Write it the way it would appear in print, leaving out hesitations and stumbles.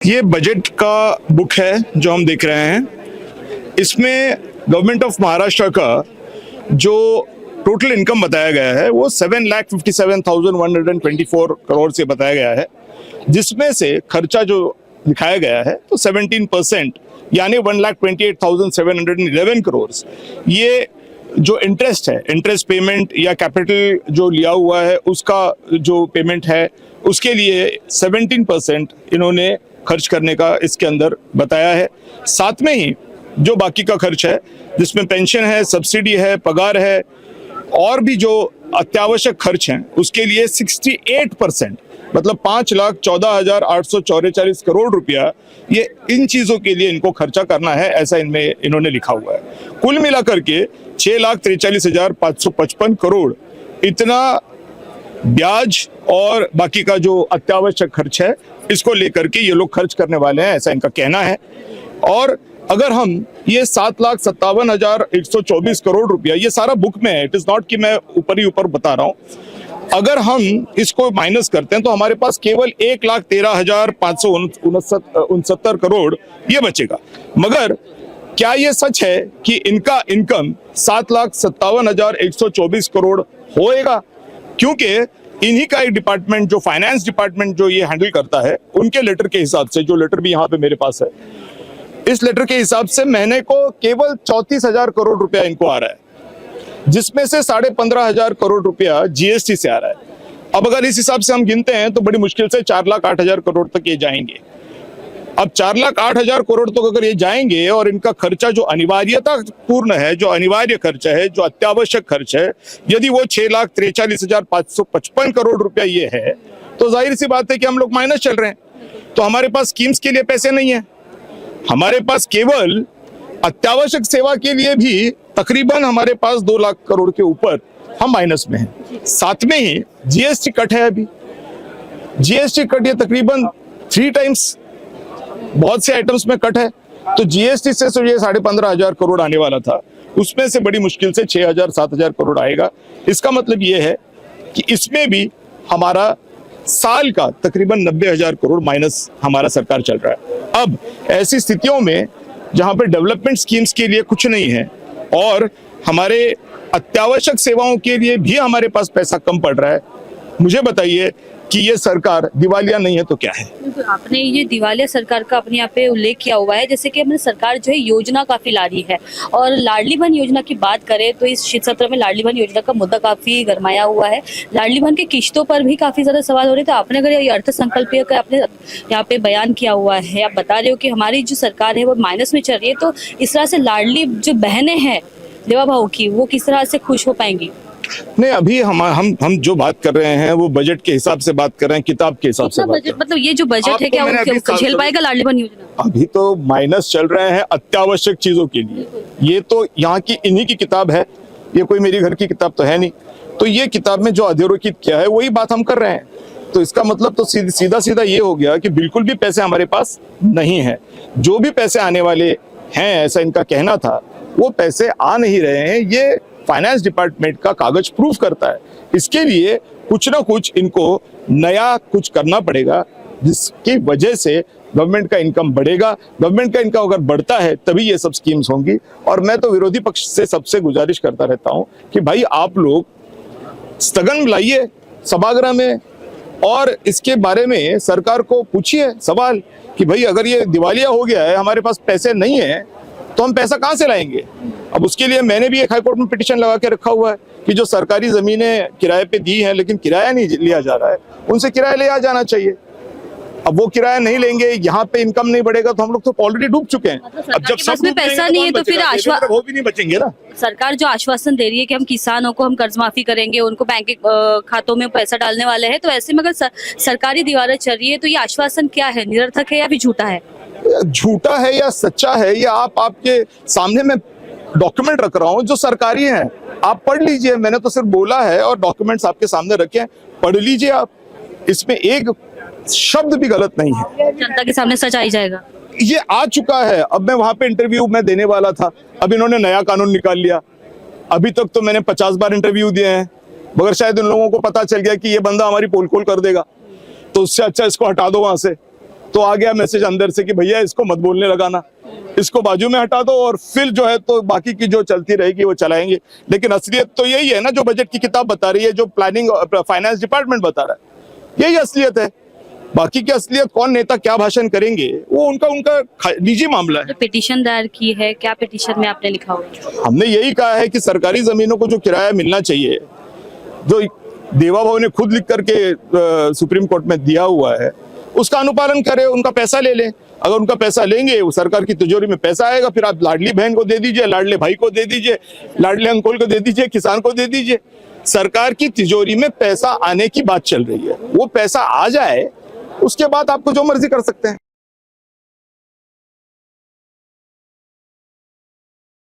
ये बजट का बुक है जो हम देख रहे हैं। इसमें गवर्नमेंट ऑफ महाराष्ट्र का जो टोटल इनकम बताया गया है वो 7,57,124 करोड़ से बताया गया है, जिसमें से खर्चा जो दिखाया गया है तो 17% यानी 1,28,711 करोड़। ये जो इंटरेस्ट है, इंटरेस्ट पेमेंट या कैपिटल जो लिया हुआ है उसका जो पेमेंट है उसके लिए 17% इन्होंने खर्च करने का इसके अंदर बताया है। साथ में ही जो बाकी का खर्च है जिसमें पेंशन है, सब्सिडी है, पगार है और भी जो अत्यावश्यक खर्च हैं उसके लिए 68% मतलब 5,14,844 करोड़ रुपया ये इन चीजों के लिए इनको खर्चा करना है, ऐसा इनमें इन्होंने लिखा हुआ है। कुल मिलाकर के 6,43,555 करोड़ इतना ब्याज और बाकी का जो अत्यावश्यक खर्च है इसको लेकर के ये लोग खर्च करने वाले हैं, ऐसा इनका कहना है। और अगर हम ये 7,57,124 करोड़ रुपया, ये सारा बुक में है, इट इज नॉट कि मैं ऊपर ही ऊपर बता रहा हूं, अगर हम इसको माइनस करते हैं तो हमारे पास केवल 1,13,569 करोड़ ये बचेगा। मगर क्या ये सच है कि इनका इनकम 7,57,124 करोड़ होएगा? क्योंकि इन्हीं का एक डिपार्टमेंट जो फाइनेंस डिपार्टमेंट जो ये हैंडल करता है, उनके लेटर के हिसाब से, जो लेटर भी यहाँ पे मेरे पास है, इस लेटर के हिसाब से महीने को केवल 34,000 करोड़ रुपया इनको आ रहा है, जिसमें से 15,500 करोड़ रुपया जीएसटी से आ रहा है। अब अगर इस हिसाब से हम गिनते हैं तो बड़ी मुश्किल से 4,08,000 करोड़ तक ये जाएंगे। अब 4,08,000 करोड़ तक अगर ये जाएंगे और इनका खर्चा जो अनिवार्यता पूर्ण है, जो अनिवार्य खर्चा है, जो अत्यावश्यक खर्च है, यदि वो 6,43,555 करोड़ रुपया ये है तो जाहिर सी बात है कि हम लोग माइनस चल रहे हैं। तो हमारे पास स्कीम्स के लिए पैसे नहीं है, हमारे पास केवल अत्यावश्यक सेवा के लिए भी तकरीबन हमारे पास 2 लाख करोड़ के ऊपर हम माइनस में हैं। साथ में ही जीएसटी कट है, अभी जीएसटी कट ये तकरीबन 3 टाइम्स बहुत से आइटम्स में कट है। तो जीएसटी से ये 15,500 करोड़ आने वाला था, उसमें से बड़ी मुश्किल से 6,000-7,000 करोड़ आएगा। इसका मतलब ये है कि इसमें भी हमारा साल का तकरीबन 90,000 करोड़ माइनस हमारा सरकार चल रहा है। अब ऐसी स्थितियों में जहां पे डेवलपमेंट स्कीम्स के लिए कुछ नहीं है और हमारे अत्यावश्यक सेवाओं के लिए भी हमारे पास पैसा कम पड़ रहा है, मुझे बताइए कि ये सरकार दिवालिया नहीं है तो क्या है? आपने ये दिवालिया सरकार का अपने यहाँ पे उल्लेख किया हुआ है, जैसे कि हमारी सरकार जो है योजना काफी ला रही है। और लाडली बहन योजना की बात करें तो इस सत्र में लाडली बहन योजना का मुद्दा काफी गरमाया हुआ है। लाडली बहन की किश्तों पर भी काफी ज्यादा सवाल हो रहे थे। आपने अगर ये अर्थसंकल्पीय का आपने यहाँ पे बयान किया हुआ है, आप बता रहे हो कि हमारी जो सरकार है वो माइनस में चल रही है, तो इस तरह से लाडली जो बहनें हैं देवा भाव की, वो किस तरह से खुश हो पाएंगी? नहीं, अभी हम जो बात कर रहे हैं वो बजट के हिसाब से बात कर रहे हैं, किताब के हिसाब से बात। मतलब ये जो बजट है क्या वो झेल पाएगा लाडली बहन योजना? अभी तो माइनस चल रहे हैं अत्यावश्यक चीजों के लिए। ये तो यहाँ की इन्हीं की किताब है, ये कोई मेरी घर की किताब तो है नहीं। तो ये किताब में जो अधोरेखित किया है वही बात हम कर रहे हैं। तो इसका मतलब तो सीधा सीधा ये हो गया कि बिल्कुल भी पैसे हमारे पास नहीं है। जो भी पैसे आने वाले हैं, ऐसा इनका कहना था, वो पैसे आ नहीं रहे हैं। ये फाइनेंस डिपार्टमेंट का कागज प्रूफ करता है। इसके लिए कुछ ना कुछ इनको नया कुछ करना पड़ेगा, जिसकी वजह से गवर्नमेंट का इनकम बढ़ेगा। गवर्नमेंट का इनकम अगर बढ़ता है तभी ये सब स्कीम्स होंगी। और मैं तो विरोधी पक्ष से सबसे गुजारिश करता रहता हूं कि भाई आप लोग स्थगन लाइए सभागृह में और इसके बारे में सरकार को पूछिए सवाल कि भाई अगर ये दिवालिया हो गया है, हमारे पास पैसे नहीं है, तो हम पैसा कहां से लाएंगे? अब उसके लिए मैंने भी एक हाईकोर्ट में पिटीशन लगा के रखा हुआ है कि जो सरकारी जमीनें किराए पे दी हैं लेकिन किराया नहीं लिया जा रहा है, उनसे किराया लिया जाना चाहिए। अब वो किराया नहीं लेंगे, यहाँ पे इनकम नहीं बढ़ेगा, तो हम लोग तो ऑलरेडी डूब चुके हैं। अब जब सब में पैसा नहीं है तो फिर वो भी नहीं बचेंगे ना। सरकार जो आश्वासन दे रही है कि हम किसानों को हम कर्ज माफी करेंगे, उनको बैंक खातों में पैसा डालने वाले हैं, तो ऐसे में अगर सरकारी दीवारें चल रही है तो ये आश्वासन क्या है, निरर्थक है या फिर झूठा है? झूठा है या सच्चा है, या आपके सामने में डॉक्यूमेंट रख रहा हूं जो सरकारी हैं, आप पढ़ लीजिए। मैंने तो सिर्फ बोला है और डॉक्यूमेंट्स आपके सामने रखे हैं, पढ़ लीजिए आप। इसमें एक शब्द भी गलत नहीं है। जनता के सामने सच आ ही जाएगा। ये आ चुका है। अब मैं वहां पे इंटरव्यू में देने वाला था, अब इन्होंने नया कानून निकाल लिया। अभी तक तो मैंने 50 बार इंटरव्यू दिए हैं, मगर शायद उन लोगों को पता चल गया कि ये बंदा हमारी पोल खोल कर देगा, तो उससे अच्छा इसको हटा दो वहां से। तो आ गया मैसेज अंदर से कि भैया इसको मत बोलने लगाना, इसको बाजू में हटा दो और फिर जो है तो बाकी की जो चलती रहेगी वो चलाएंगे। लेकिन असलियत तो यही है ना, जो बजट की किताब बता रही है, जो प्लानिंग फाइनेंस डिपार्टमेंट बता रहा है, यही असलियत है। बाकी की असलियत कौन नेता क्या भाषण करेंगे वो उनका निजी मामला है। पिटीशन दायर की है, क्या पिटीशन में आपने लिखा हुआ? हमने यही कहा है कि सरकारी जमीनों को जो किराया मिलना चाहिए, जो देवा भाव ने खुद लिख करके सुप्रीम कोर्ट में दिया हुआ है, उसका अनुपालन करें, उनका पैसा ले लें। अगर उनका पैसा लेंगे, वो सरकार की तिजोरी में पैसा आएगा, फिर आप लाडली बहन को दे दीजिए, लाडले भाई को दे दीजिए, लाडले अंकुल को दे दीजिए, किसान को दे दीजिए। सरकार की तिजोरी में पैसा आने की बात चल रही है, वो पैसा आ जाए, उसके बाद आपको जो मर्जी कर सकते हैं।